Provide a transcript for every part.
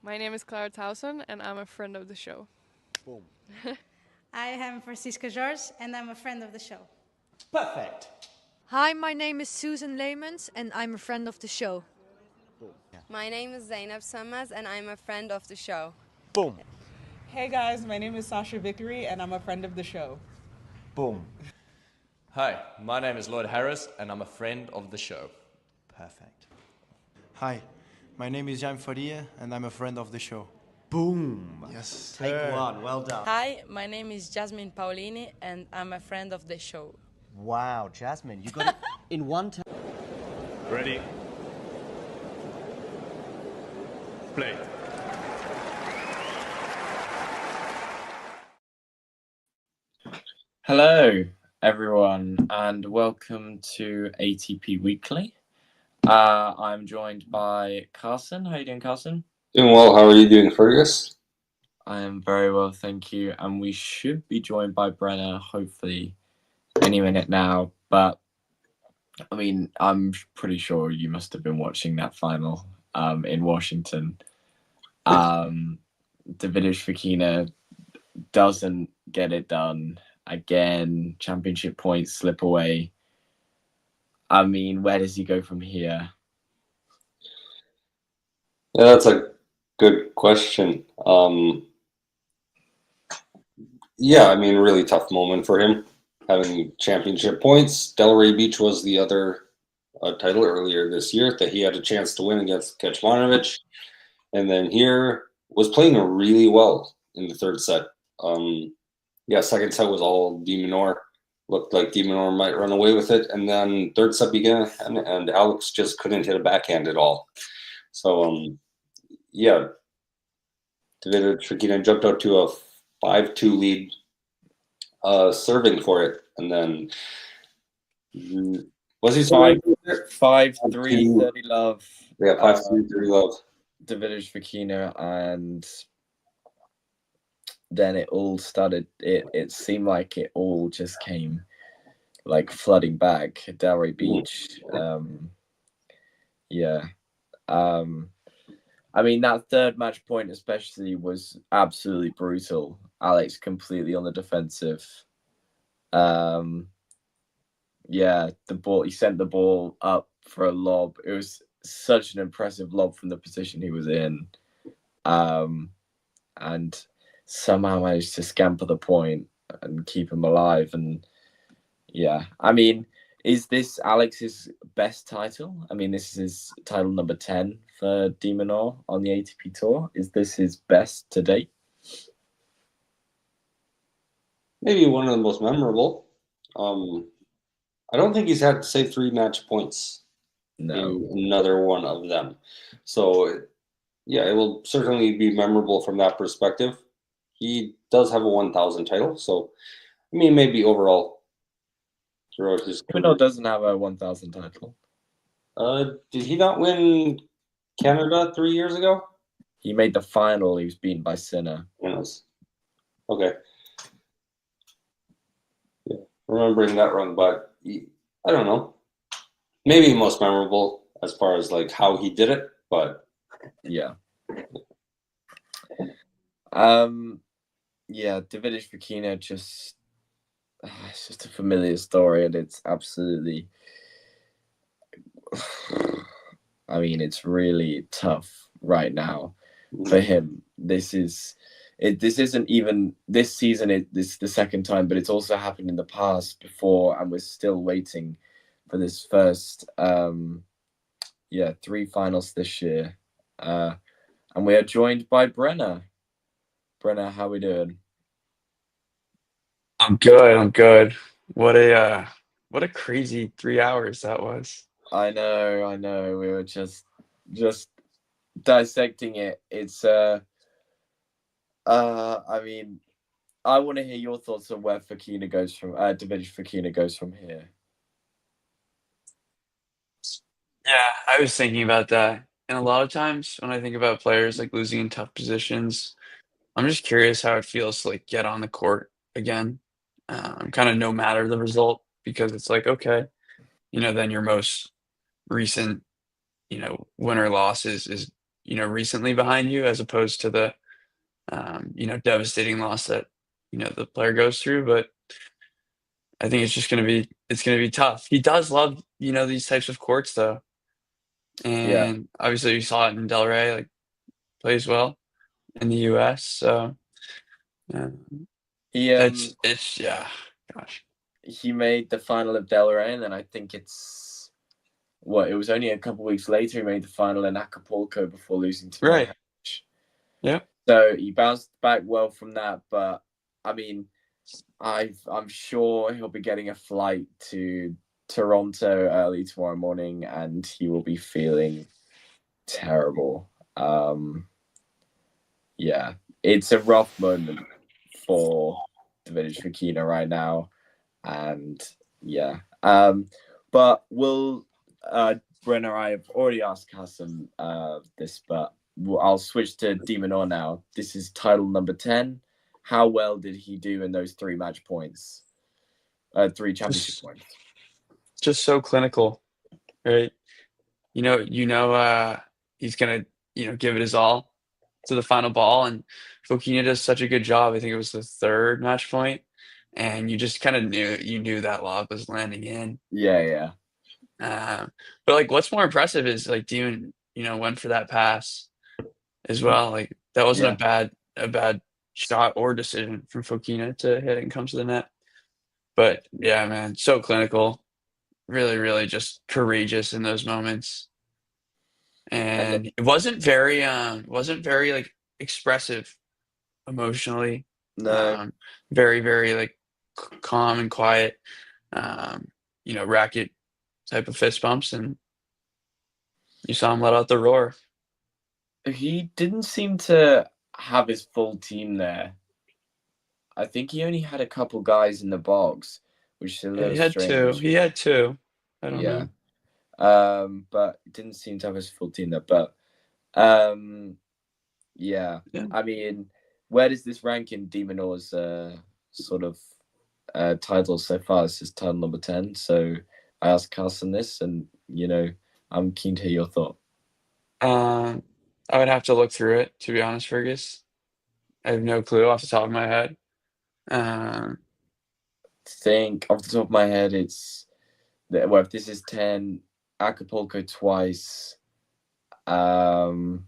My name is Clara Towson, and I'm a friend of the show. Boom. I am Francisca George, and I'm a friend of the show. Perfect. Hi, my name is Susan Leemans and I'm a friend of the show. Boom. Yeah. My name is Zainab Sammaz and I'm a friend of the show. Boom. Hey guys, my name is Sasha Vickery and I'm a friend of the show. Boom. Hi, my name is Lloyd Harris and I'm a friend of the show. Perfect. Hi, my name is Jan Faria and I'm a friend of the show. Boom. Yes. Take one. Well done. Hi, my name is Jasmine Paolini and I'm a friend of the show. Wow, Jasmine, you got it in one time. Ready? Play. Hello, everyone, and welcome to ATP Weekly. I'm joined by Carson. How are you doing, Carson? Doing well. How are you doing, Fergus? I am very well, thank you. And we should be joined by Brenna, hopefully, any minute now. But, I mean, I'm pretty sure you must have been watching that final in Washington. Davidovich Fokina doesn't get it done. Again, championship points slip away. I mean, where does he go from here? Yeah, that's a good question. Yeah, I mean, really tough moment for him, having championship points. Delray Beach was the other title earlier this year that he had a chance to win against Kecmanovic. And then here was playing really well in the third set. Yeah, second set was all Minaur. Looked like Minaur might run away with it. And then third set began, and Alex just couldn't hit a backhand at all. So, yeah, Davidovich Fokina jumped out to a 5-2 lead, serving for it. And then, was he serving? 5-3, 30 love. Yeah, 5-3, 30 love. Davidovich Fokina, and then it all started. It seemed like it all just came like flooding back. Delray Beach. Yeah. I mean, that third match point especially was absolutely brutal. Alex completely on the defensive. Yeah, the ball, he sent the ball up for a lob. It was such an impressive lob from the position he was in. And somehow managed to scamper the point and keep him alive. And yeah, I mean, is this Alex's best title? I mean, this is title number 10 for de Minaur on the ATP Tour. Is this his best to date? Maybe one of the most memorable. I don't think he's had, say, 3 match points in another one of them. So, yeah, it will certainly be memorable from that perspective. He does have a 1,000 title, so, I mean, maybe overall throughout his career. Minaur doesn't have a 1,000 title. Did he not win Canada 3 years ago? He made the final. He was beaten by Sinner. Yes. Okay. Yeah, remembering that run, but I don't know. Maybe most memorable as far as like how he did it, but yeah. Yeah, Davidovich Fokina it's just a familiar story, and it's absolutely. I mean, it's really tough right now for him. This isn't even this season. This is the second time, but it's also happened in the past before, and we're still waiting for this first. 3 finals this year, and we are joined by Brenna. Brenna, how we doing? I'm good. What a crazy 3 hours that was. I know. We were just dissecting it. It's I mean, I want to hear your thoughts on where Fokina goes from Davidovich Fokina goes from here. Yeah, I was thinking about that. And a lot of times when I think about players like losing in tough positions, I'm just curious how it feels to like get on the court again. Kind of no matter the result, because it's like, okay, then your most recent, win or loss is recently behind you, as opposed to the devastating loss that the player goes through. But I think it's going to be tough. He does love these types of courts though, and obviously you saw it in Delray, like plays well in the U.S. So it's gosh. He made the final of Delray, and then I think it was only a couple weeks later he made the final in Acapulco before losing to Right. Moutet. Yeah. So he bounced back well from that, but I mean, I'm sure he'll be getting a flight to Toronto early tomorrow morning, and he will be feeling terrible. Yeah, it's a rough moment for Davidovich Fokina right now, and but we'll Brenner, I've already asked Hassan this, but I'll switch to Minaur now. This is title number 10. How well did he do in those 3 match points? 3 championship points. Just so clinical, right? He's gonna give it his all to the final ball, and Fokina does such a good job. I think it was the 3rd match point, and you just kind of knew that lob was landing in. Yeah. But like, what's more impressive is like Demon, went for that pass as well. Like that wasn't a bad shot or decision from Fokina to hit and come to the net. But yeah, man, so clinical, really, really just courageous in those moments. And it wasn't very like expressive emotionally. No. Very, very like calm and quiet. Racket type of fist bumps, and you saw him let out the roar. He didn't seem to have his full team there. I think he only had a couple guys in the box, which is a little strange. He had 2. I don't know. But didn't seem to have his full team there. But yeah. I mean, where does this rank in Minaur's sort of title so far? This is title number 10. So I asked Carson this, and I'm keen to hear your thought. I would have to look through it, to be honest, Fergus. I have no clue off the top of my head. Think off the top of my head, it's if this is 10, Acapulco twice. Hers,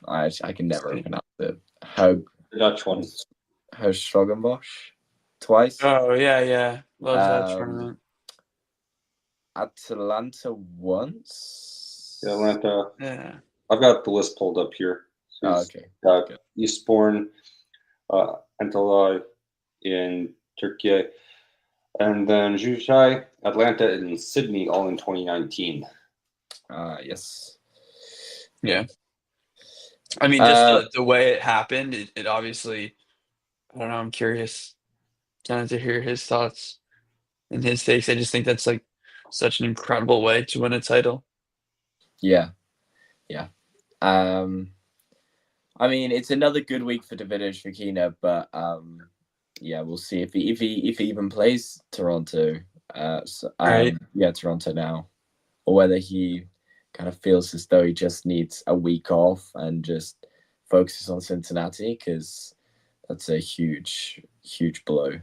I can never pronounce it. The Dutch one. Herzogenbosch twice. Oh yeah, love that tournament. Atalanta once. Yeah, Atlanta. Yeah. I've got the list pulled up here. So okay. Eastbourne, Antalya in Turkey, and then Zhuhai, Atlanta, and Sydney, all in 2019. Yes. Yeah. I mean, just the way it happened, it obviously, I don't know, I'm curious kind of to hear his thoughts and his takes. I just think that's like such an incredible way to win a title. Yeah. I mean, it's another good week for Davidovich Fokina, but we'll see if he even plays Toronto. Toronto now, or whether he kind of feels as though he just needs a week off and just focuses on Cincinnati, because that's a huge blow.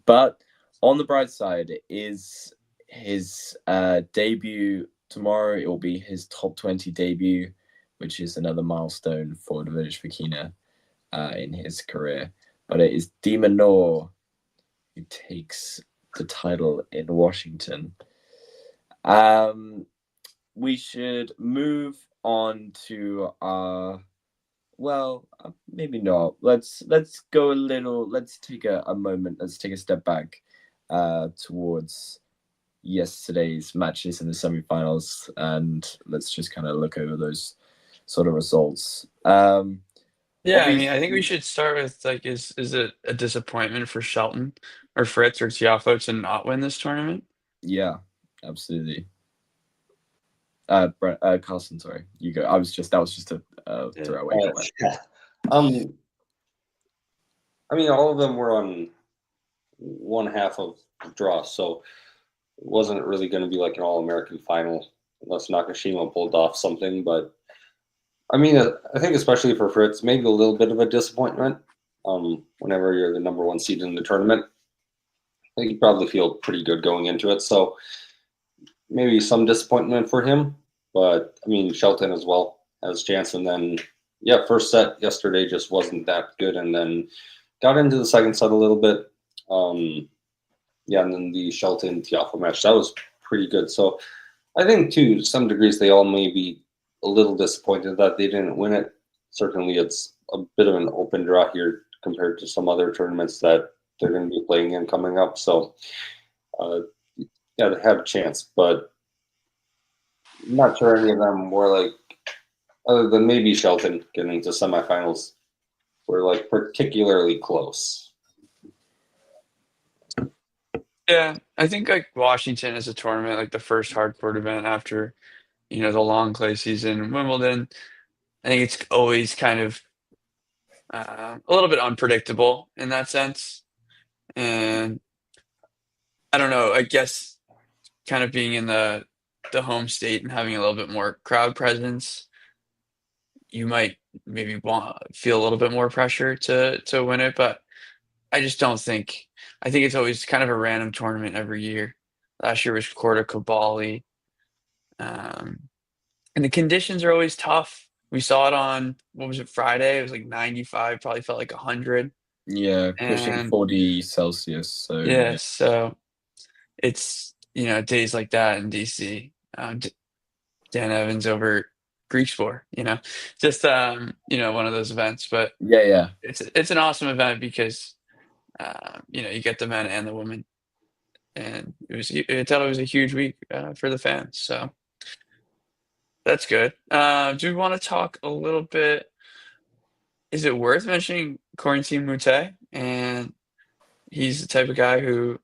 But on the bright side is his debut tomorrow. It will be his top 20 debut, which is another milestone for Davidovich Fokina in his career. But it is Minaur who takes the title in Washington. We should move on to maybe not. Let's go a little. Let's take a moment. Let's take a step back towards yesterday's matches in the semifinals, and let's just kind of look over those sort of results. I mean, I think we should start with like, is it a disappointment for Shelton or Fritz or Tiafo to not win this tournament? Yeah, absolutely. Carlson, sorry, you go. That was just a throwaway comment. I mean, all of them were on one half of the draw, so it wasn't really going to be like an All-American final unless Nakashima pulled off something. But I mean, I think especially for Fritz, maybe a little bit of a disappointment. Whenever you're the number one seed in the tournament, I think you probably feel pretty good going into it. So maybe some disappointment for him. But I mean, Shelton as well has a chance. And then, yeah, first set yesterday just wasn't that good. And then got into the second set a little bit. Yeah, and then the Shelton Tiafoe match, that was pretty good. So I think, to some degrees, they all may be a little disappointed that they didn't win it. Certainly, it's a bit of an open draw here compared to some other tournaments that they're going to be playing in coming up. So, yeah, they have a chance, but I'm not sure any of them were like, other than maybe Shelton getting to semifinals, were like particularly close. Yeah, I think like Washington is a tournament, like the first hardcourt event after, the long clay season. Wimbledon, I think it's always kind of a little bit unpredictable in that sense. And I don't know, I guess kind of being in the home state and having a little bit more crowd presence, you might maybe feel a little bit more pressure to win it, but I just don't think. I think it's always kind of a random tournament every year. Last year was Corda Cabali. And the conditions are always tough. We saw it on, what was it, Friday? It was like 95, probably felt like 100. Yeah, pushing And 40 Celsius. So yeah, so it's, days like that in DC. Dan Evans over Greek Sport, just, one of those events. But yeah. it's an awesome event because you get the men and the women, and I thought it was a huge week for the fans. So that's good. Do we want to talk a little bit? Is it worth mentioning Corentin Moutet? And he's the type of guy who,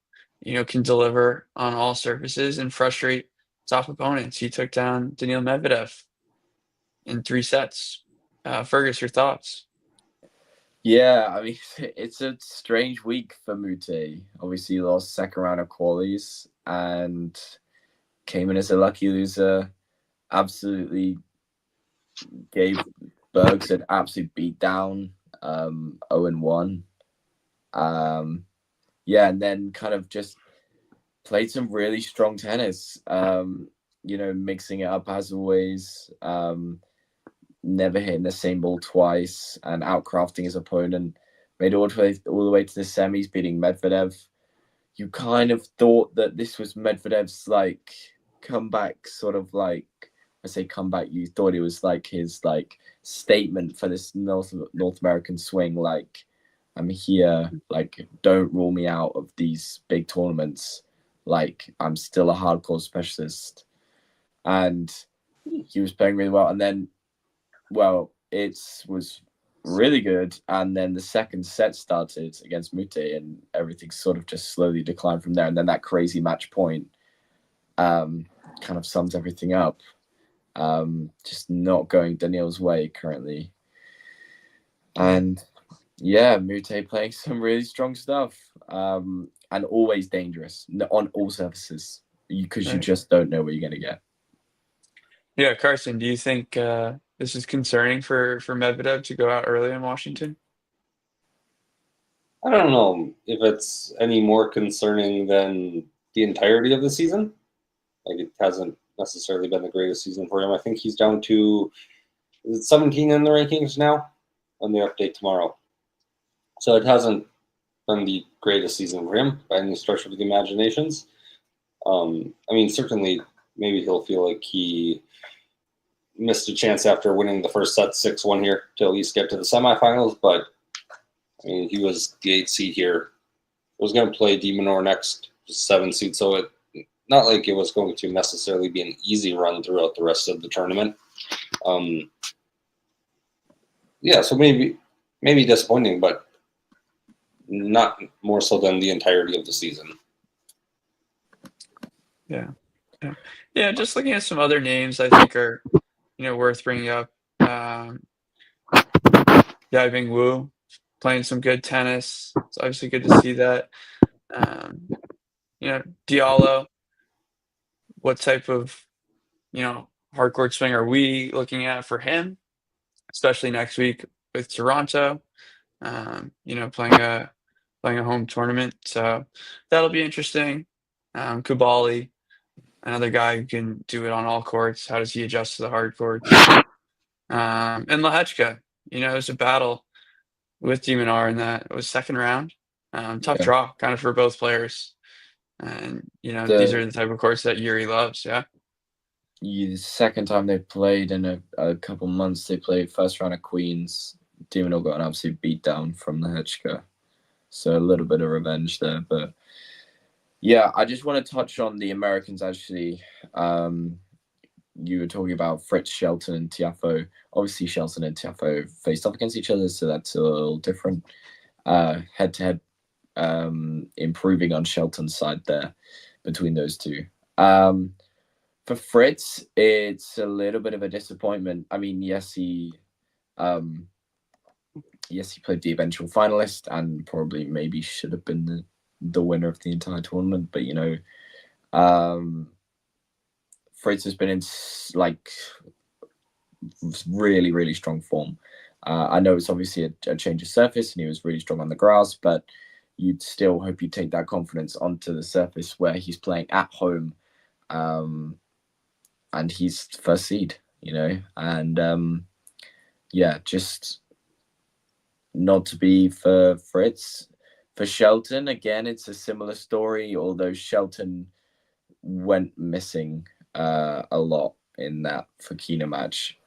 can deliver on all surfaces and frustrate top opponents. He took down Daniil Medvedev in 3 sets. Fergus, your thoughts? Yeah, I mean, it's a strange week for Moutet. Obviously, he lost second round of qualies and came in as a lucky loser. Absolutely gave Bergs an absolute beat down, 0-1. Yeah, and then kind of just played some really strong tennis. Mixing it up as always. Never hitting the same ball twice and outcrafting his opponent. Made all the way to the semis, beating Medvedev. You kind of thought that this was Medvedev's like comeback, sort of like, I say comeback. You thought it was like his like statement for this North American swing. Like, I'm here. Like, don't rule me out of these big tournaments. Like, I'm still a hardcore specialist. And he was playing really well. And then, well, it was really good. And then the second set started against Moutet and everything sort of just slowly declined from there. And then that crazy match point kind of sums everything up. Just not going Daniil's way currently. And yeah, Moutet playing some really strong stuff and always dangerous on all surfaces because you just don't know what you're going to get. Yeah, Carson, do you think this is concerning for Medvedev to go out early in Washington? I don't know if it's any more concerning than the entirety of the season. Like, it hasn't necessarily been the greatest season for him. I think he's down to 17 in the rankings now on the update tomorrow. So it hasn't been the greatest season for him by any stretch of the imaginations. I mean, certainly maybe he'll feel like he missed a chance after winning the first set 6-1 here to at least get to the semifinals. But I mean, he was the 8th seed here. He was going to play Minaur next, 7 seed. So it not like it was going to necessarily be an easy run throughout the rest of the tournament. Yeah, so maybe disappointing, but not more so than the entirety of the season. Yeah. Just looking at some other names I think are, worth bringing up. Yibing Wu playing some good tennis. It's obviously good to see that. Diallo, what type of, hard court swing are we looking at for him, especially next week with Toronto, playing a home tournament. So that'll be interesting. Kubali, another guy who can do it on all courts. How does he adjust to the hard courts? And Lehechka, it was a battle with Minaur in that. It was second round. Tough draw kind of for both players. And, these are the type of courts that Yuri loves. Yeah. The second time they played in a couple months, they played first round of Queens. Minaur got an absolute beatdown from Lehechka. So a little bit of revenge there. But yeah, I just want to touch on the Americans actually. You were talking about Fritz, Shelton, and Tiafoe. Obviously, Shelton and Tiafoe faced off against each other, so that's a little different. Head-to-head, improving on Shelton's side there between those two. For Fritz, it's a little bit of a disappointment. I mean, yes, he played the eventual finalist and probably maybe should have been the winner of the entire tournament. But Fritz has been in really, really strong form. I know it's obviously a change of surface and he was really strong on the grass, but you'd still hope you take that confidence onto the surface where he's playing at home, and he's first seed, and just not to be for Fritz. For Shelton, again, it's a similar story, although Shelton went missing a lot in that Fokina match,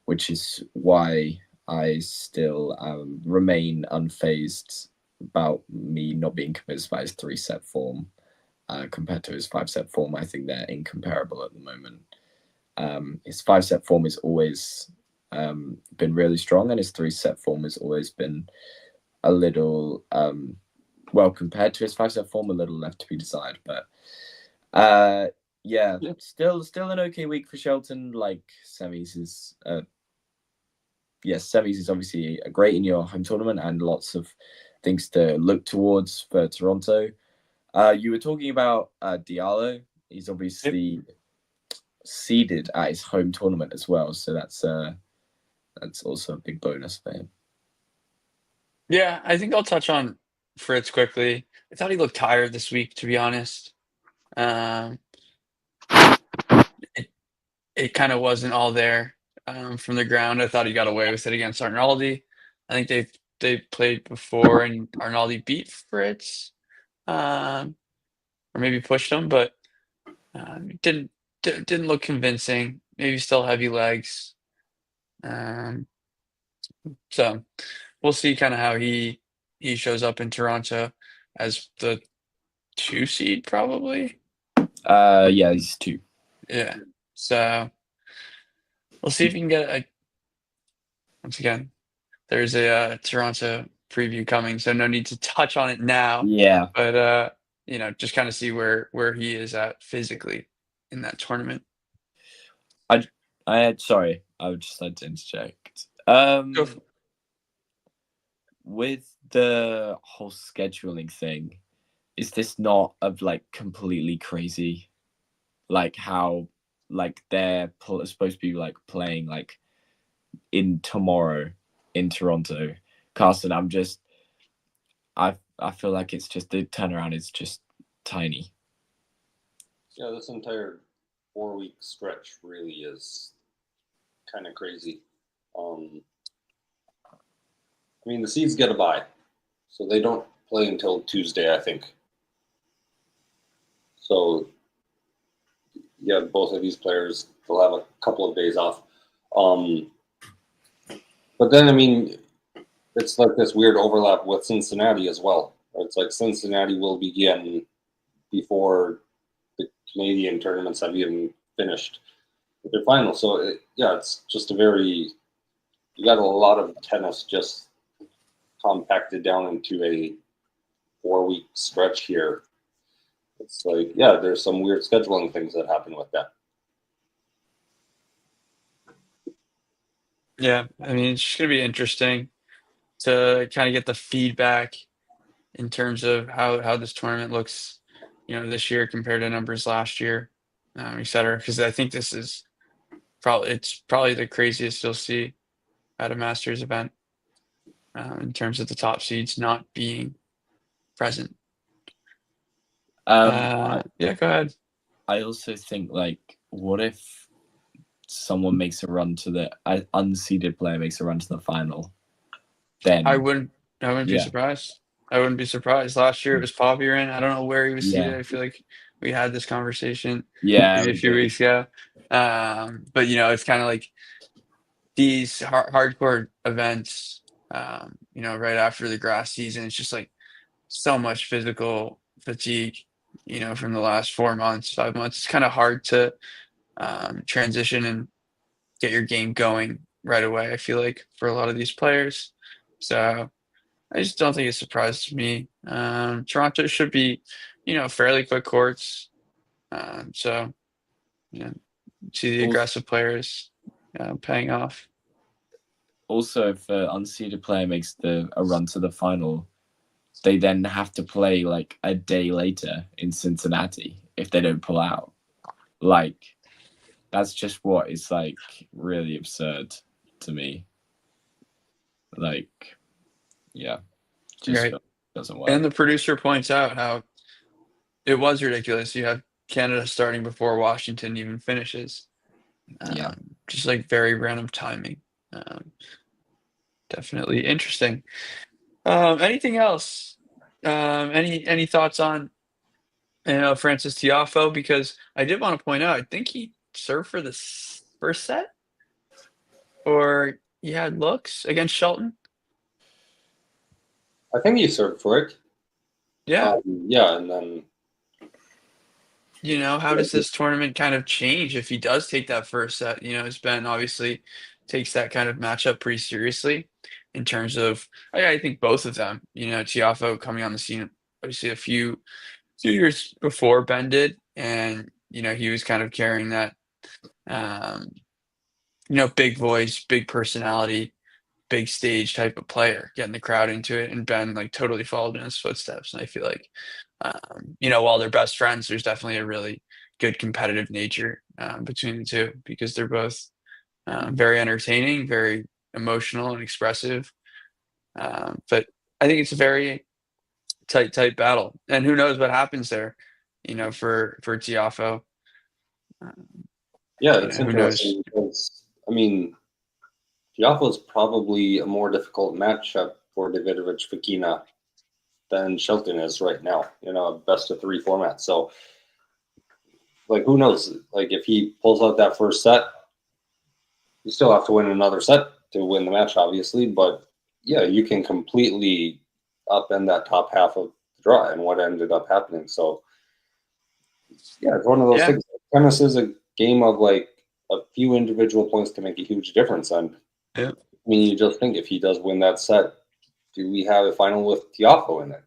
which is why I still remain unfazed about me not being convinced by his 3-set form compared to his 5-set form. I think they're incomparable at the moment. His 5-set form has always been really strong, and his 3-set form has always been a little, compared to his 5-set form, a little left to be desired. But still an okay week for Shelton. Like semis is obviously great in your home tournament and lots of things to look towards for Toronto. You were talking about Diallo. He's obviously seeded at his home tournament as well, so that's also a big bonus for him. Yeah, I think I'll touch on Fritz quickly. I thought he looked tired this week, to be honest. It kind of wasn't all there from the ground. I thought he got away with it against Arnaldi. I think they played before and Arnaldi beat Fritz, or maybe pushed him, but didn't look convincing. Maybe still heavy legs. So we'll see kind of how he shows up in Toronto as the 2 seed, probably. He's 2. Yeah. So we'll see if we can get once again, there's a Toronto preview coming, so no need to touch on it now. Yeah. But just kind of see where he is at physically in that tournament. Sorry, I would just like to interject. With the whole scheduling thing, is this not completely crazy? How they're supposed to be playing in tomorrow in Toronto. Carson, I feel like it's just the turnaround is just tiny. Yeah, this entire 4-week stretch really is kind of crazy. The seeds get a bye, so they don't play until Tuesday, I think. So, yeah, both of these players will have a couple of days off. But then, it's like this weird overlap with Cincinnati as well. It's like Cincinnati will begin before the Canadian tournaments have even finished with their final. So, it's just you got a lot of tennis just compacted down into a 4-week stretch here. It's there's some weird scheduling things that happen with that. Yeah, it's just going to be interesting to kind of get the feedback in terms of how this tournament looks, this year compared to numbers last year. etc. Because I think this is probably the craziest you'll see at a Masters event in terms of the top seeds not being present. Yeah, go ahead. I also think, like, what if someone makes a run to the unseeded player makes a run to the final? Then I wouldn't be surprised. I wouldn't be surprised. Last year it was Pavirin. I don't know where he was seated. I feel like we had this conversation maybe a few weeks ago. But it's kind of like these hardcore events. Right after the grass season, it's just like so much physical fatigue. From the last 4 months, 5 months, it's kind of hard to transition and get your game going right away. I feel like for a lot of these players, so I just don't think it surprises me. Toronto should be, fairly quick courts. So, see the aggressive players paying off. Also, if an unseeded player makes a run to the final, they then have to play like a day later in Cincinnati if they don't pull out. Like, that's just what is like really absurd to me. Like, yeah, just doesn't work. And the producer points out how it was ridiculous. You have Canada starting before Washington even finishes. Just like very random timing. Definitely interesting. Anything else? Any thoughts on Francis Tiafoe? Because I did want to point out, I think he served for the first set, or he had looks against Shelton. I think he served for it. Yeah. And then how does this tournament kind of change if he does take that first set? As Ben obviously takes that kind of matchup pretty seriously in terms of, I think both of them, Tiafoe coming on the scene, obviously a few years before Ben did. And, he was kind of carrying that, big voice, big personality, big stage type of player, getting the crowd into it. And Ben like totally followed in his footsteps. And I feel like, while they're best friends, there's definitely a really good competitive nature between the two, because they're both very entertaining, very emotional and expressive. But I think it's a very tight battle, and who knows what happens there, for Tiafoe. It's interesting because, Tiafoe is probably a more difficult matchup for Davidovich Fokina than Shelton is right now, best of 3 format. So, like, who knows? Like, if he pulls out that first set, you still have to win another set to win the match, obviously. But, you can completely upend that top half of the draw, and what ended up happening. So, it's one of those things. Tennis is a game of, like, a few individual points can make a huge difference. And, you just think if he does win that set, do we have a final with Tiafoe in it?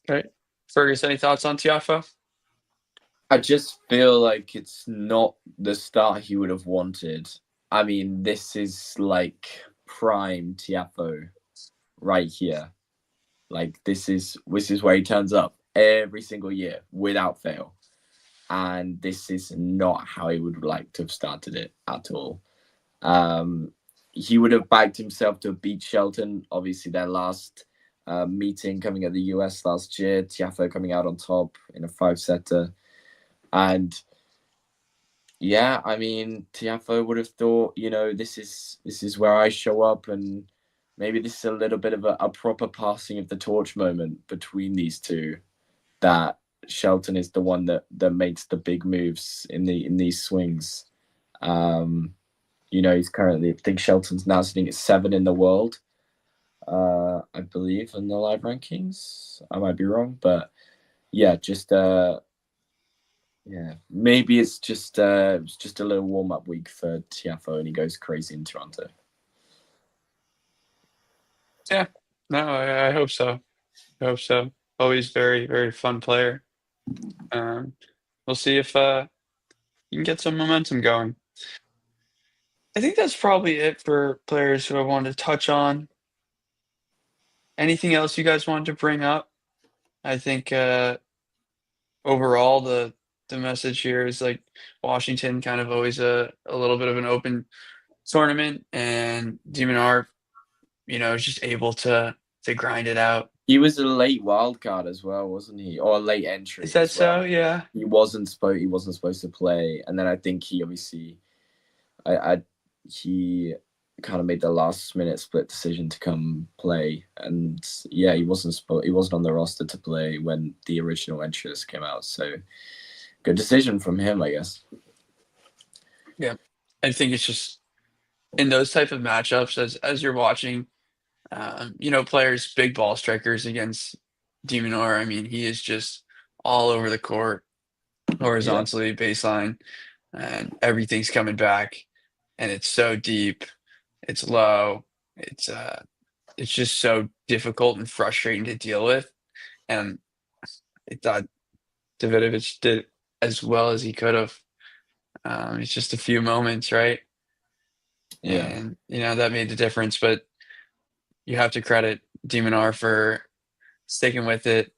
Right. Fergus, any thoughts on Tiafoe? I just feel like it's not the start he would have wanted. This is like prime Tiafoe right here. Like, this is where he turns up every single year without fail. And this is not how he would like to have started it at all. He would have backed himself to beat Shelton. Obviously, their last meeting coming at the US last year, Tiafoe coming out on top in a 5-setter. And Tiafoe would have thought, this is where I show up, and maybe this is a little bit of a proper passing of the torch moment between these two, that Shelton is the one that makes the big moves in these swings. He's currently, I think Shelton's now sitting at 7 in the world, I believe, in the live rankings. I might be wrong, but maybe it's just a little warm-up week for Tiafoe, and he goes crazy in Toronto. Yeah, no, I hope so. Always very, very fun player. We'll see if you can get some momentum going. I think that's probably it for players who I wanted to touch on. Anything else you guys wanted to bring up? I think overall, the message here is like Washington kind of always a little bit of an open tournament, and Minaur, is just able to grind it out. He was a late wild card as well, wasn't he? Or a late entry. Is that as well. so? Yeah. He wasn't supposed to play, and then I think he obviously, he kind of made the last minute split decision to come play, and yeah, he wasn't on the roster to play when the original entries came out. So good decision from him, I guess. Yeah, I think it's just in those type of matchups as you're watching, players, big ball strikers against de Minaur. I mean, he is just all over the court, horizontally, baseline, and everything's coming back, and it's so deep, it's low, it's just so difficult and frustrating to deal with. And I thought Davidovich did as well as he could have. It's just a few moments, right? Yeah. And that made the difference. But you have to credit de Minaur for sticking with it,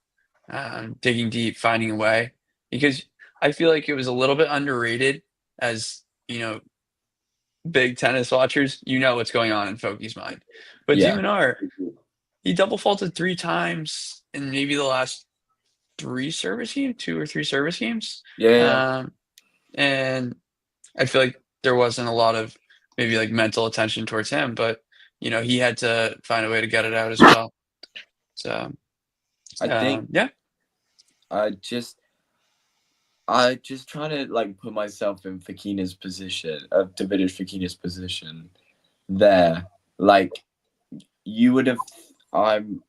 digging deep, finding a way. Because I feel like it was a little bit underrated as, big tennis watchers. You know what's going on in Foki's mind. But de Minaur, he double faulted 3 times in maybe the last 2 or 3 service games. Yeah. And I feel like there wasn't a lot of maybe like mental attention towards him, but he had to find a way to get it out as well. So I think I just trying to like put myself in Fokina's position, Davidovich Fokina's position there. Like you would have, I'm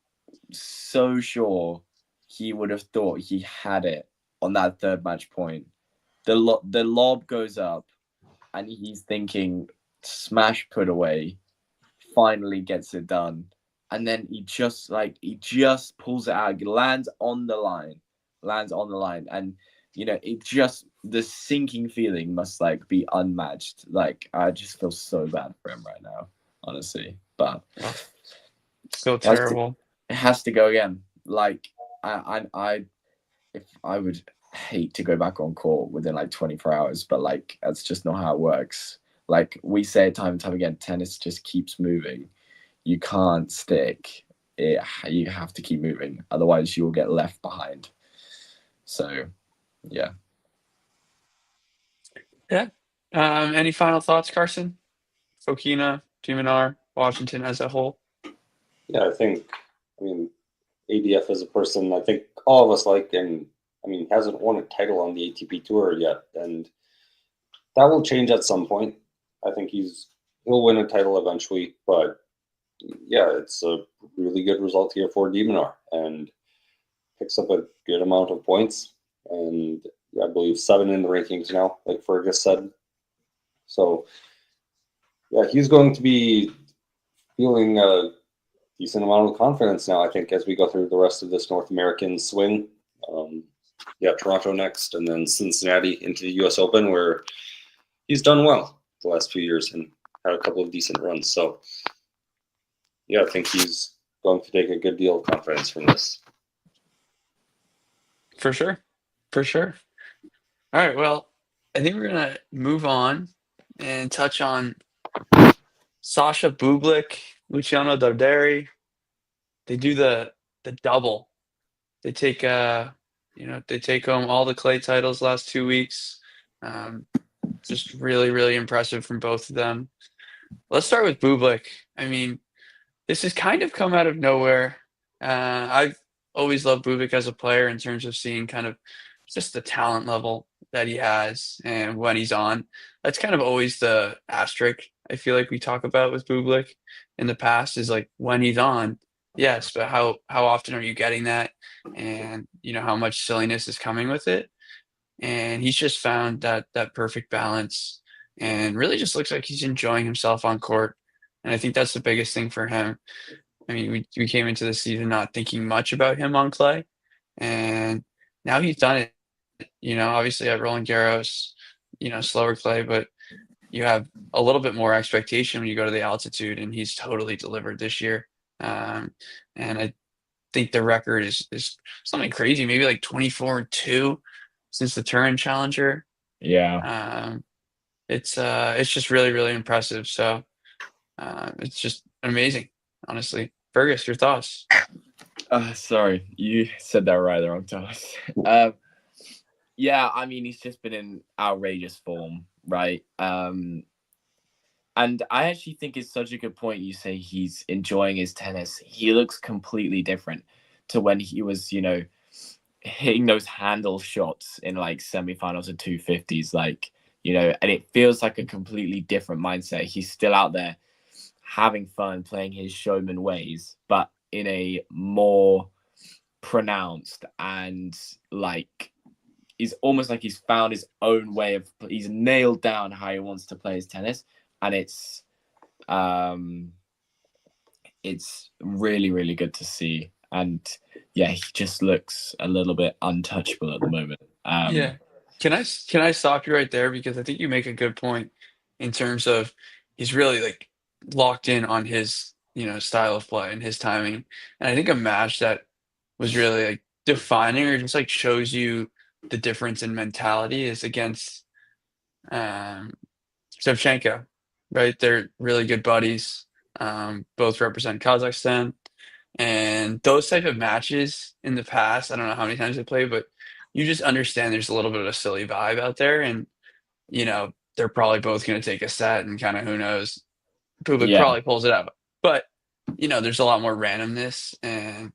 so sure he would have thought he had it on that third match point. The lob goes up, and he's thinking, smash put away, finally gets it done. And then he just pulls it out, lands on the line. And, the sinking feeling must be unmatched. Like, I just feel so bad for him right now, honestly. But so terrible. It has to go again. Like, if I would hate to go back on court within 24 hours, but that's just not how it works. Like we say time and time again, tennis just keeps moving. You can't stick it. You have to keep moving, otherwise you will get left behind. So yeah. Any final thoughts, Carson? Fokina, de Minaur, Washington as a whole? Yeah, ADF as a person, I think all of us and hasn't won a title on the ATP Tour yet, and that will change at some point. I think he'll win a title eventually, but yeah, it's a really good result here for de Minaur, and picks up a good amount of points, and I believe 7 in the rankings now, like Fergus said. So yeah, he's going to be feeling a decent amount of confidence now, I think, as we go through the rest of this North American swing. Toronto next, and then Cincinnati into the U.S. Open, where he's done well the last few years and had a couple of decent runs. So, yeah, I think he's going to take a good deal of confidence from this. For sure. All right, well, I think we're going to move on and touch on Sasha Bublik, Luciano Darderi. They do the double. They take home all the clay titles last 2 weeks. Just really, really impressive from both of them. Let's start with Bublik. I mean, this has kind of come out of nowhere. I've always loved Bublik as a player in terms of seeing kind of just the talent level that he has and when he's on. That's kind of always the asterisk I feel like we talk about with Bublik in the past is when he's on, yes, but how often are you getting that? And, how much silliness is coming with it. And he's just found that perfect balance and really just looks like he's enjoying himself on court. And I think that's the biggest thing for him. I mean, we came into the season not thinking much about him on clay, and now he's done it. Obviously at Roland Garros, slower clay, but you have a little bit more expectation when you go to the altitude, and he's totally delivered this year. And think the record is something crazy, maybe like 24-2 since the Turin Challenger. Yeah. It's just really, really impressive. So it's just amazing, honestly. Fergus, your thoughts? Sorry, you said that right the wrong time. Yeah, I mean, he's just been in outrageous form, right? And I actually think it's such a good point. You say he's enjoying his tennis. He looks completely different to when he was, hitting those handle shots in like semifinals and 250s, and it feels like a completely different mindset. He's still out there having fun, playing his showman ways, but in a more pronounced and he's almost like he's found his own way he's nailed down how he wants to play his tennis, and it's really, really good to see. And yeah, he just looks a little bit untouchable at the moment. Yeah. Can I stop you right there, because I think you make a good point in terms of he's really like locked in on his style of play and his timing. And I think a match that was really like defining or just like shows you the difference in mentality is against Shevchenko, right? They're really good buddies. Both represent Kazakhstan. And those type of matches in the past, I don't know how many times they played, but you just understand there's a little bit of a silly vibe out there. And, they're probably both going to take a set and kind of, who knows, Bublik probably pulls it out. But, there's a lot more randomness. And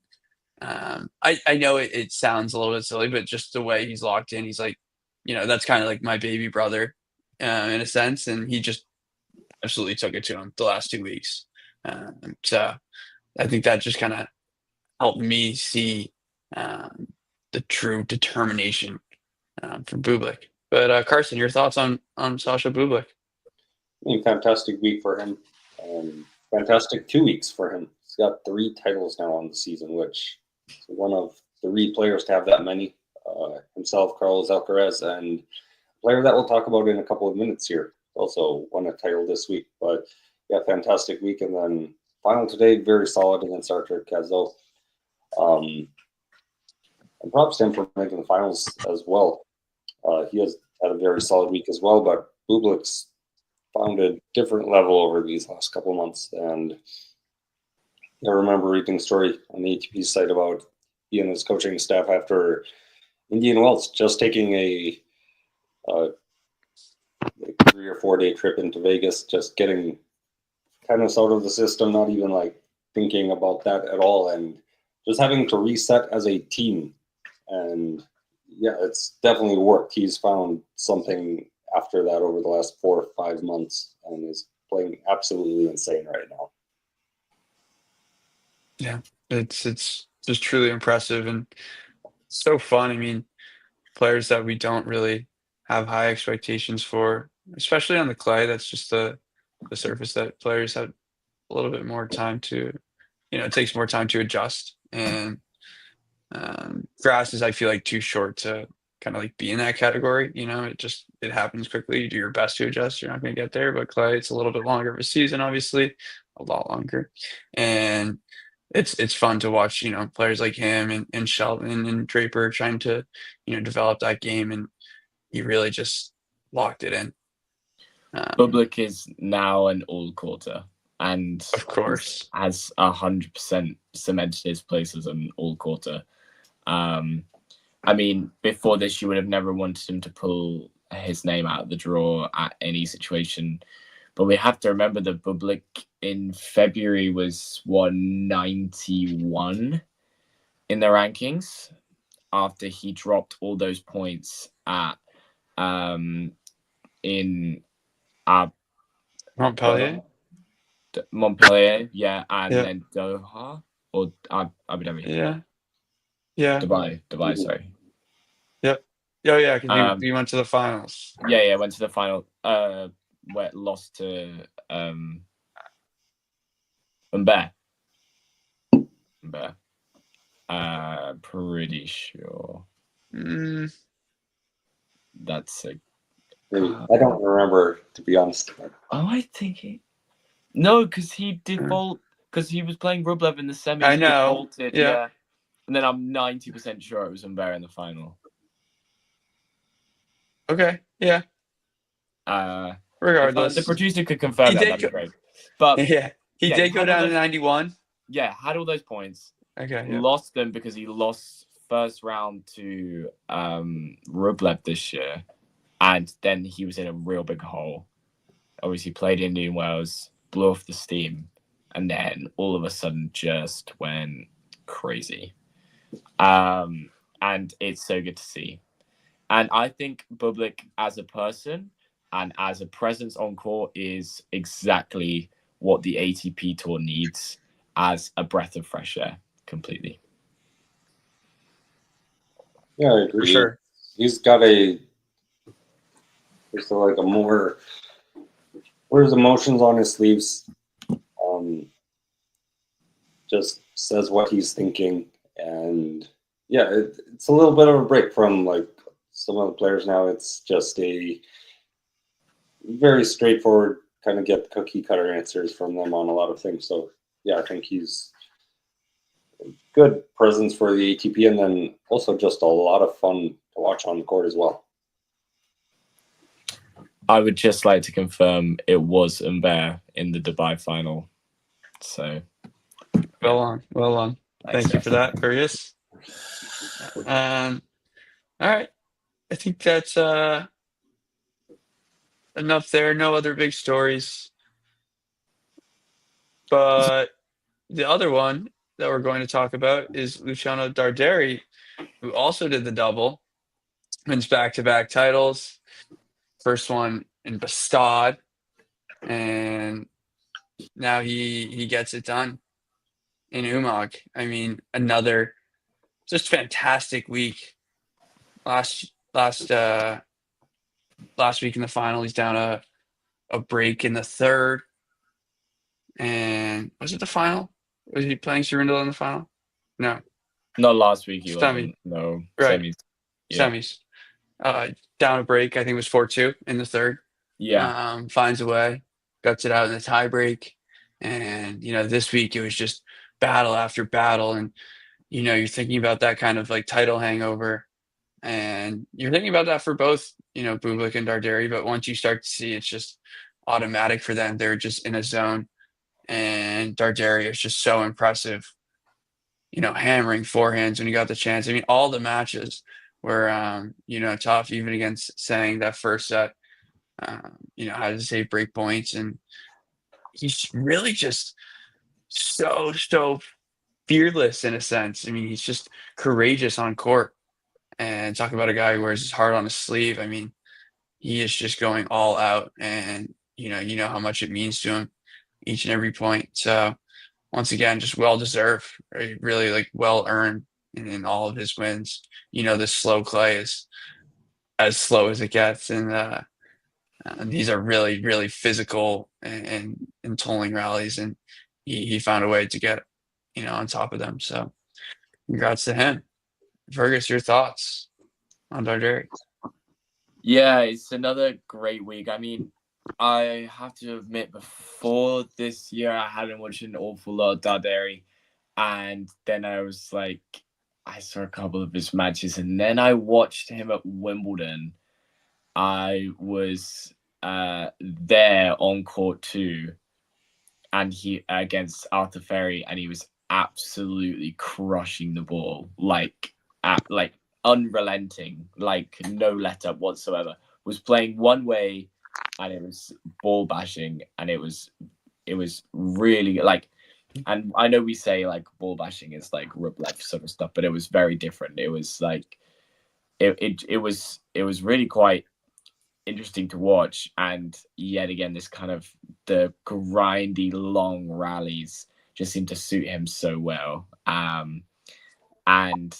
I know it sounds a little bit silly, but just the way he's locked in, he's like, that's kind of like my baby brother in a sense. And he just absolutely took it to him the last 2 weeks. So I think that just kind of helped me see the true determination from Bublik. But Carson, your thoughts on Sasha Bublik? Fantastic week for him. Fantastic 2 weeks for him. He's got 3 titles now on the season, which is one of 3 players to have that many. Himself, Carlos Alcaraz, and a player that we'll talk about in a couple of minutes here also won a title this week. But yeah, fantastic week. And then final today, very solid against Artur Kazo. And props to him for making the finals as well. He has had a very solid week as well, but Bublik's found a different level over these last couple of months. And I remember reading a story on the ATP site about he and his coaching staff after Indian Wells just taking a 3 or 4 day trip into Vegas, just getting tennis out of the system, not even like thinking about that at all, and just having to reset as a team. And yeah, it's definitely worked. He's found something after that over the last 4 or 5 months and is playing absolutely insane right now. Yeah, it's just truly impressive and so fun. I mean, players that we don't really have high expectations for, especially on the clay. That's just the surface that players have a little bit more time to, it takes more time to adjust. And grass is, I feel like, too short to kind of like be in that category. It happens quickly. You do your best to adjust. You're not going to get there. But clay, it's a little bit longer of a season, obviously, a lot longer. And it's fun to watch, players like him and Shelton and Draper trying to, develop that game. And he really just locked it in. Bublik is now an all-courter, and of course has 100% cemented his place as an all-courter. I mean, before this, you would have never wanted him to pull his name out of the draw at any situation. But we have to remember that Bublik in February was 191 in the rankings after he dropped all those points at in Montpellier, yeah, and then Doha or Abu Dhabi. Yeah. Dubai, sorry. Yep. Oh yeah, because we went to the finals. Yeah, went to the final. Where it lost to Humbert. Pretty sure. That's a. I don't remember, to be honest. Oh, I think no, because he was playing Rublev in the semis. I know. Yeah. And then I'm 90% sure it was Humbert in the final. Okay, yeah. Regardless, if the producer could confirm that'd be great. But he did go down to 91. Yeah, had all those points. Okay, lost them because he lost first round to Rublev this year, and then he was in a real big hole. Obviously, played Indian Wells, blew off the steam, and then all of a sudden just went crazy. And it's so good to see. And I think Bublik as a person and as a presence on court is exactly what the ATP Tour needs as a breath of fresh air, completely. Yeah, I agree. For sure. He's got there's like a more, wears emotions on his sleeves. Just says what he's thinking. And yeah, it's a little bit of a break from like some of the players now. It's just a very straightforward kind of get cookie cutter answers from them on a lot of things. So yeah, I think he's a good presence for the ATP, and then also just a lot of fun to watch on the court as well. I would just like to confirm it was Humbert in the Dubai final. So well on. Thank you for that, Fergus. All right. I think that's enough there. No other big stories. But the other one that we're going to talk about is Luciano Darderi, who also did the double, wins back-to-back titles. First one in Bastad, and now he gets it done in Umag. I mean, another just fantastic week. Last week in the final, he's down a break in the third. And was it the final? Was he playing Surindel in the final? No. Not last week. He Semi. wasn't. No. Right. Semis. Yeah. Semis. Down a break. I think it was 4-2 in the third. Yeah. Finds a way. Guts it out in the tie break. And, this week it was just battle after battle. And, you're thinking about that kind of like title hangover. And you're thinking about that for both, Bublik and Darderi. But once you start to see it's just automatic for them, they're just in a zone. And Darderi is just so impressive, hammering forehands when he got the chance. I mean, all the matches were, tough, even against saying that first set, how to save break points. And he's really just so fearless in a sense. I mean, he's just courageous on court. And talk about a guy who wears his heart on his sleeve. I mean, he is just going all out, and you know how much it means to him, each and every point. So once again, just well deserved, right? Really like well earned in all of his wins. This slow clay is as slow as it gets, and these are really, really physical and tolling rallies, and he found a way to get on top of them. So congrats to him. Fergus, your thoughts on Darderi? Yeah, it's another great week. I mean, I have to admit, before this year, I hadn't watched an awful lot of Darderi. And then I was like, I saw a couple of his matches. And then I watched him at Wimbledon. I was there on court too. And he against Arthur Ferry. And he was absolutely crushing the ball. Like unrelenting, like no let up whatsoever. Was playing one way, and it was ball bashing, and it was really like. And I know we say like ball bashing is like Rublev sort of stuff, but it was very different. It was like it was really quite interesting to watch, and yet again, this kind of the grindy long rallies just seem to suit him so well. And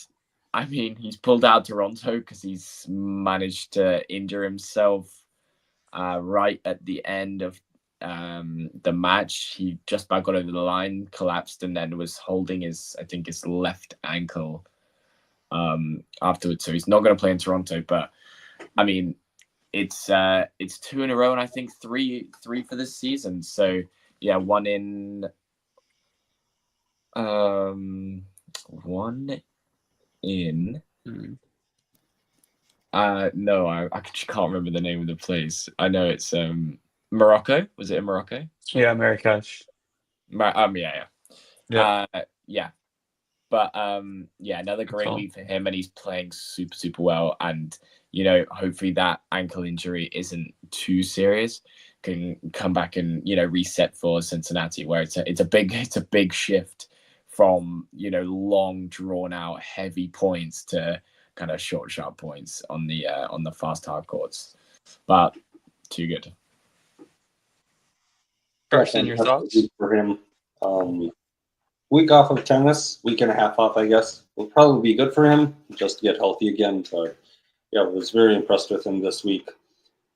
I mean, he's pulled out Toronto because he's managed to injure himself right at the end of the match. He just about got over the line, collapsed, and then was holding his left ankle afterwards. So he's not going to play in Toronto. But I mean, it's 2 in a row, and I think three for this season. So yeah, one in. Hmm. No, I just can't remember the name of the place. I know it's Morocco. Was it in Morocco? Yeah, Marrakesh. Yeah. Yeah. But yeah, another great Cool. week for him, and he's playing super, super well. And hopefully that ankle injury isn't too serious. Can come back and reset for Cincinnati, where it's a big shift from long drawn out heavy points to kind of short sharp points on the fast hard courts. But too good. Carson, your thoughts? For him, week off of tennis, week and a half off, I guess, will probably be good for him just to get healthy again. But yeah, I was very impressed with him this week.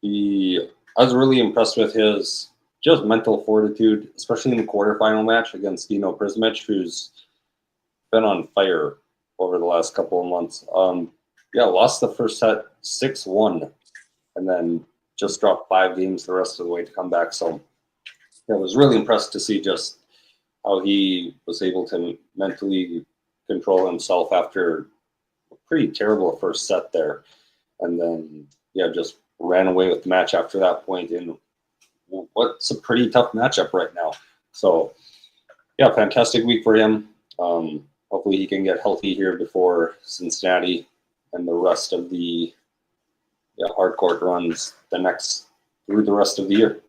I was really impressed with his just mental fortitude, especially in the quarterfinal match against Dino Prismic, who's been on fire over the last couple of months. Lost the first set 6-1, and then just dropped 5 games the rest of the way to come back. So I was really impressed to see just how he was able to mentally control himself after a pretty terrible first set there. And then, just ran away with the match after that point in what's a pretty tough matchup right now. So, fantastic week for him. Hopefully he can get healthy here before Cincinnati and the rest of the hard court runs through the rest of the year.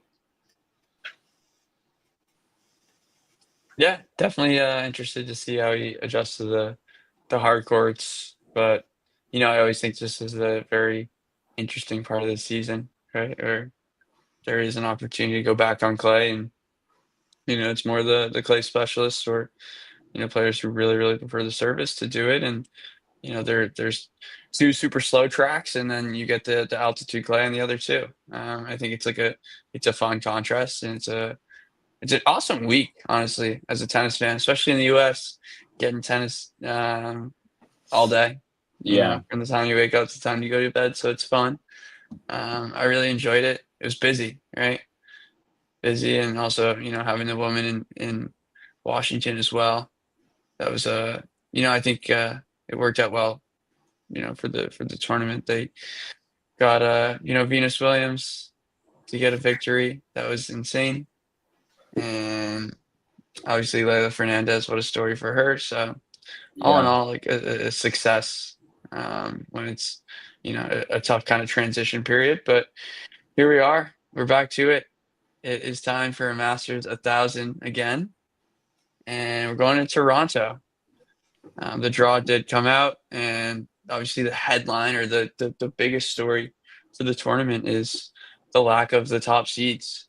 Yeah, definitely interested to see how he adjusts to the hard courts. But I always think this is a very interesting part of the season, right? Or there is an opportunity to go back on clay, and it's more the clay specialists or players who really really prefer the service to do it. And there's 2 super slow tracks, and then you get the altitude clay on the other 2. I think it's a fun contrast, and it's an awesome week, honestly, as a tennis fan, especially in the U.S. Getting tennis all day. From the time you wake up to the time you go to bed, so it's fun. I really enjoyed it. It was busy, right? Busy, and also having the woman in Washington as well. That was I think it worked out well. For the tournament, they got Venus Williams to get a victory. That was insane. And obviously Leila Fernandez, what a story for her. So all in all, like a success when it's a tough kind of transition period. But here we are. We're back to it. It is time for a Masters 1000 again, and we're going to Toronto. The draw did come out, and obviously the headline or the biggest story for the tournament is the lack of the top seeds.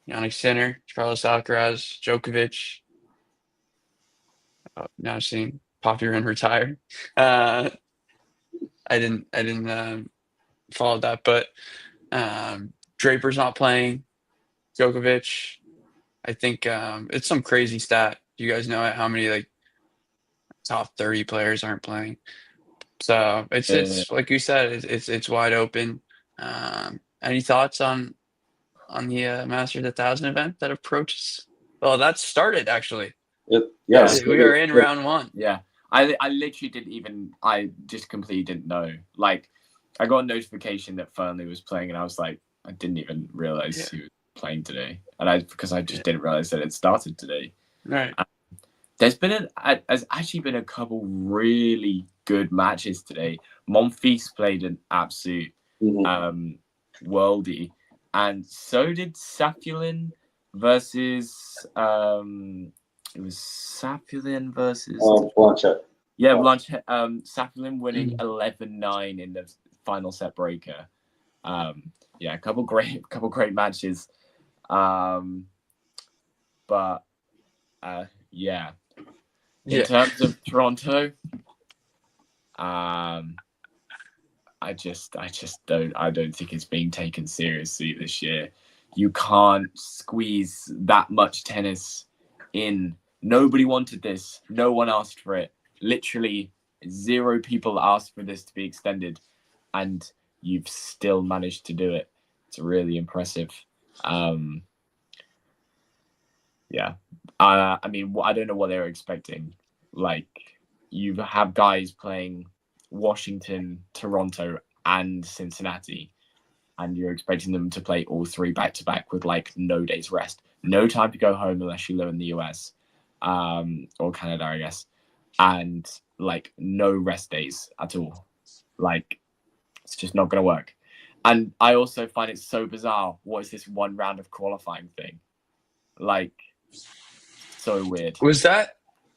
Jannik Sinner, Carlos Alcaraz, Djokovic. Now seeing Popyrin retire. I didn't follow that, but Draper's not playing. Djokovic, I think it's some crazy stat. Do you guys know how many top 30 players aren't playing? So it's like you said, it's wide open. Any thoughts on the Masters 1000 event that approaches? Well, that started actually. We are in round 1. Yeah, I literally didn't even. I just completely didn't know. Like, I got a notification that Fernley was playing, and I was like, I didn't even realize he was playing today, and because I just didn't realize that it started today. Right. There's actually been a couple really good matches today. Monfils played an absolute worldie, and so did Sapulin versus it was Sapulin versus Blanchett. Yeah, Blanchett. Sapulin winning 11-9 in the final set breaker. A couple great matches. In terms of Toronto, I don't think it's being taken seriously this year. You can't squeeze that much tennis in. Nobody wanted this. No one asked for it. Literally 0 people asked for this to be extended, and you've still managed to do it. It's really impressive. I mean, I don't know what they were expecting. Like, you have guys playing Washington, Toronto, and Cincinnati, and you're expecting them to play all three back to back with like no days rest, no time to go home unless you live in the US or Canada, I guess, and like no rest days at all. Like, it's just not going to work. And I also find it so bizarre. What is this one round of qualifying thing? Like, so weird.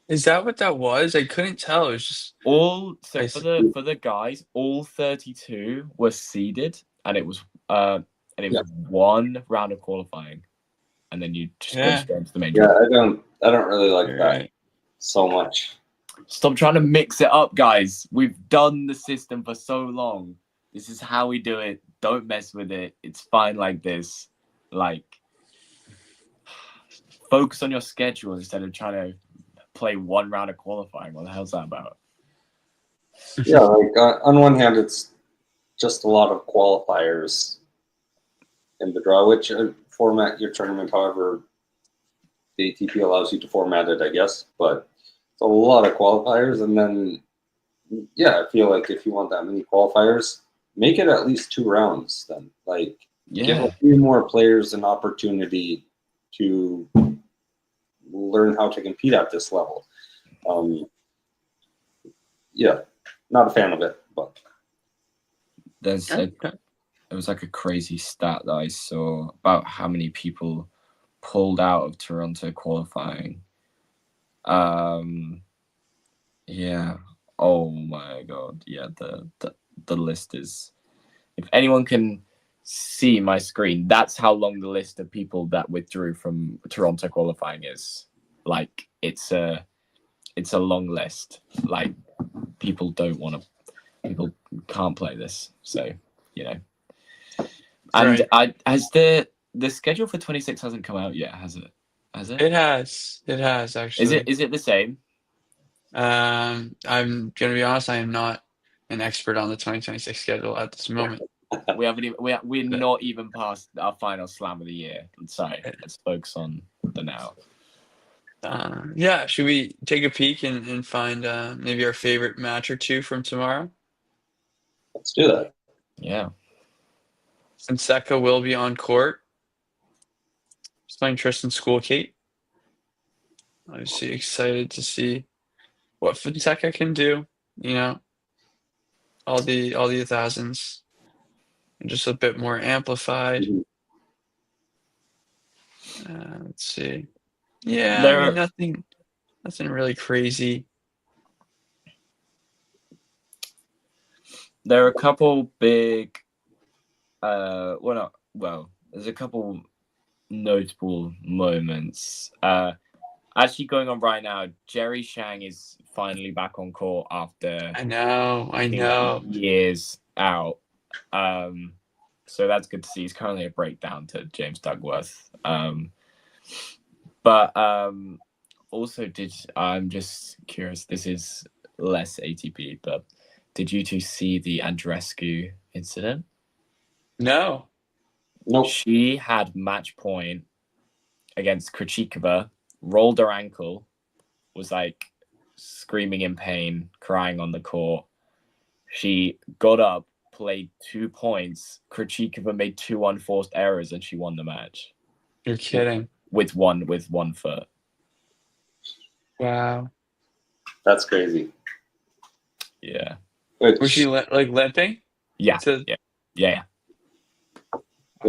Is that what that was? I couldn't tell. It was just for the guys, all 32 were seeded, and it was one round of qualifying, and then you just go straight into the main. Yeah, I don't really like that so much. Stop trying to mix it up, guys. We've done the system for so long. This is how we do it. Don't mess with it. It's fine like this. Like, focus on your schedule instead of trying to play one round of qualifying. What the hell's that about? Yeah, like on one hand, it's just a lot of qualifiers in the draw, which format your tournament however the ATP allows you to format it, I guess. But it's a lot of qualifiers, and then I feel like if you want that many qualifiers, make it at least 2 rounds. Then, like, give a few more players an opportunity to learn how to compete at this level. Not a fan of it, but there was like a crazy stat that I saw about how many people pulled out of Toronto qualifying. Oh my god. Yeah, the list is, if anyone can see my screen, that's how long the list of people that withdrew from Toronto qualifying is. Like, it's a long list. Like, people can't play this, so and has the schedule for 26 hasn't come out yet, has it? It has actually. Is it the same? I'm gonna be honest, I am not an expert on the 2026 schedule at this moment. We're not even past our final slam of the year. Sorry, let's focus on the now. Should we take a peek and find maybe our favorite match or two from tomorrow? Let's do that. Yeah. Fonseca will be on court. He's playing Tristan Schoolkate. Obviously excited to see what Fonseca can do. All the 1000s, and just a bit more amplified. Let's see. Yeah, nothing really crazy. There are a couple big, there's a couple notable moments. Actually going on right now, Jerry Shang is finally back on court after I know years out. So that's good to see. He's currently a breakdown to James Dugworth. But also I'm just curious, this is less ATP, but did you two see the Andreescu incident? No. Nope. She had match point against Krejcikova, rolled her ankle, was like screaming in pain, crying on the court. She got up, played 2 points. Krejcikova made 2 unforced errors, and she won the match. You're kidding. With one foot. Wow. That's crazy. Yeah. Was she limping? Yeah. Yeah.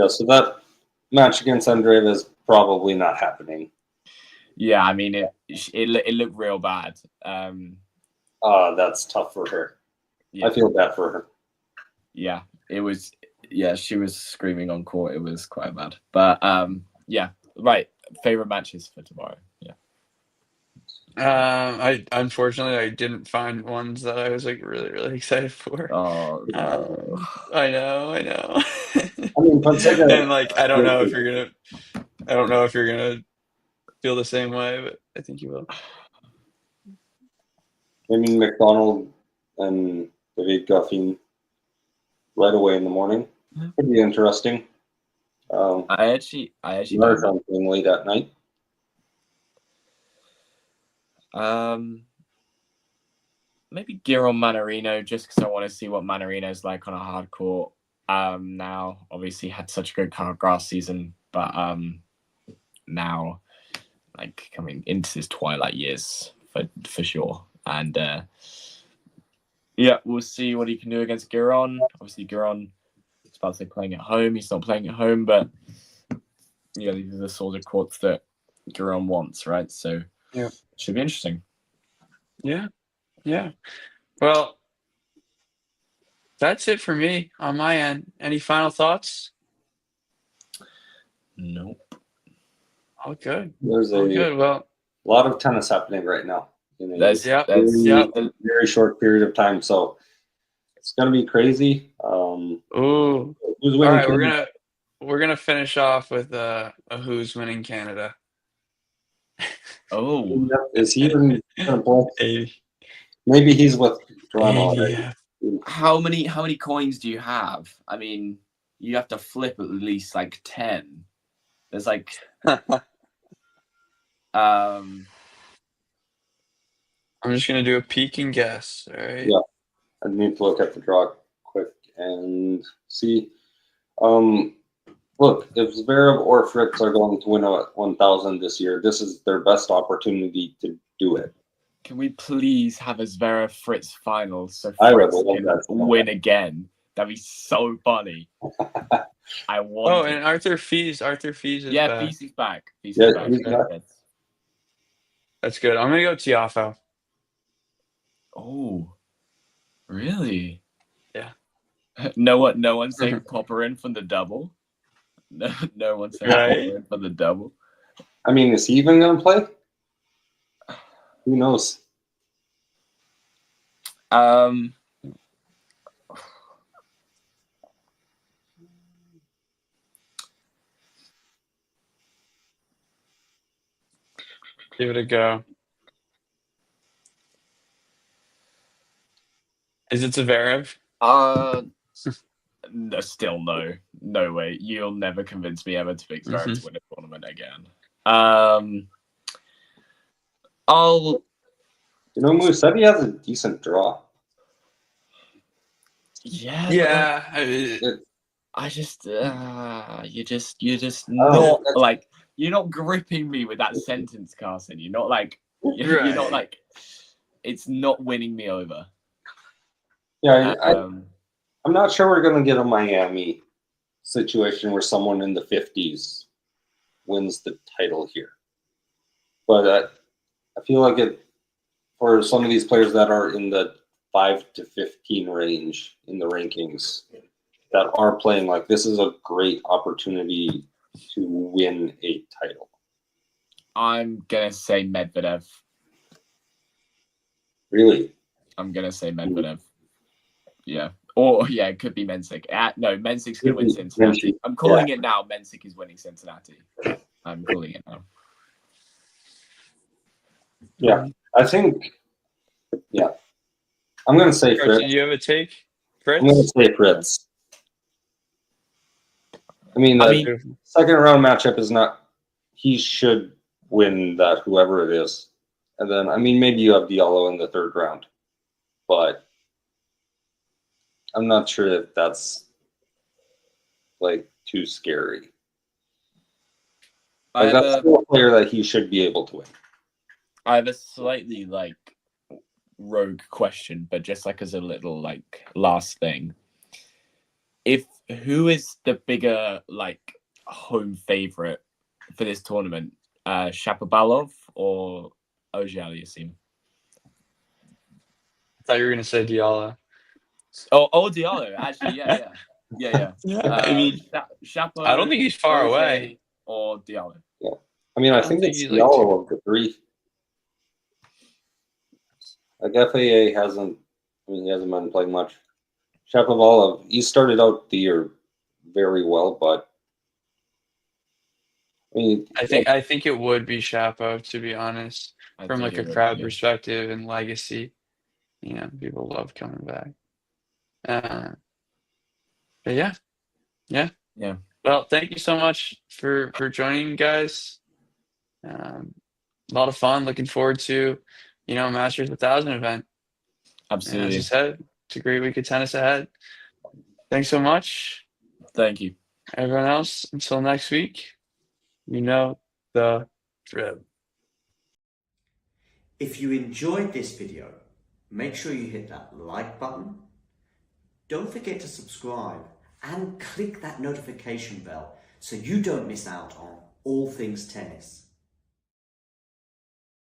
So that match against Andreeva is probably not happening. Yeah, I mean it looked real bad. That's tough for her. Yeah. I feel bad for her. Yeah, it was. Yeah, she was screaming on court. It was quite bad. But right. Favorite matches for tomorrow. Yeah. I unfortunately didn't find ones that I was really, really excited for. Oh no. I know. I mean, Fonseca, and I don't know if you're gonna feel the same way, but I think you will. I mean, McDonald and David Goffin right away in the morning. Pretty interesting. I actually marathon playing late at night. maybe Giron Mannarino, just because I want to see what Mannarino's like on a hard court. Now, obviously, had such a good grass season, but now, like, coming into his twilight years for sure. And yeah, we'll see what he can do against Giron. Obviously, Giron is about to say playing at home. He's not playing at home, but yeah, these are the sort of courts that Giron wants, right? So yeah, it should be interesting. Yeah. Well, that's it for me on my end. Any final thoughts? Nope. All good. There's All good. Well, a lot of tennis happening right now. That's a very short period of time, so it's gonna be crazy. Ooh. Who's All winning? right, we're gonna finish off with a who's winning Canada. Oh, is he even gonna play? 80. Maybe he's with Toronto. 80, Already. yeah. How many coins do you have? I mean, you have to flip at least like 10. There's like I'm just gonna do a peek and guess. All right. Yeah, I need to look at the draw quick and see. Look, if Zverev or Fritz are going to win a 1,000 this year, this is their best opportunity to do it. Can we please have a Zverev Fritz final so I Fritz would can love that. win again? That'd be so funny. I want. Oh, and Arthur Fees is yeah, back. Fees is back. Fees Yeah, is back. he's back. That's good. I'm gonna go Tiafoe. Oh, really? Yeah. No one saying Popperin from the double. No one saying Right. Popperin from the double. I mean, is he even going to play? Who knows? Give it a go. Is it Zverev? No, still no. No way. You'll never convince me ever to pick Zverev to win a tournament again. Moutet has a decent draw. Yeah. Yeah. I just you're just not like, you're not gripping me with that sentence, Carson. You're not like you're not like, it's not winning me over. Yeah, I'm not sure we're going to get a Miami situation where someone in the 50s wins the title here. But I feel like it, for some of these players that are in the 5 to 15 range in the rankings that are playing, like, this is a great opportunity to win a title. I'm going to say Medvedev. Really? I'm going to say Medvedev. Yeah. Or, yeah, it could be Mensik. No, Mensik's going to win Cincinnati. I'm calling it now. Mensik is winning Cincinnati. I'm calling it now. Yeah, I think, I'm going to say Fritz. Do you have a take, Fritz? I'm going to say Fritz. I mean, the second round matchup is not, he should win that, whoever it is. And then, I mean, maybe you have Diallo in the third round. But I'm not sure if that's, like, too scary. Like, that's still a player that he should be able to win. I have a slightly, like, rogue question, but just, like, as a little, like, last thing. Who is the bigger, like, home favorite for this tournament? Shapovalov or Auger-Aliassime? I thought you were going to say Diallo. Oh, Diallo. Actually, yeah. I mean, Chapo, I don't think he's far away. Or Diallo. Yeah. I mean, I think it's Diallo of the three. Like, FAA hasn't been playing much. Shapovalov, he started out the year very well, but I mean, I think it would be Shapo, to be honest, from like a crowd perspective and legacy. You know, people love coming back. But yeah. Well, thank you so much for joining, guys. A lot of fun. Looking forward to, Masters 1000 event. Absolutely. And as I said, it's a great week of tennis ahead. Thanks so much. Thank you. Everyone else, until next week, you know the drill. If you enjoyed this video, make sure you hit that like button. Don't forget to subscribe and click that notification bell so you don't miss out on all things tennis.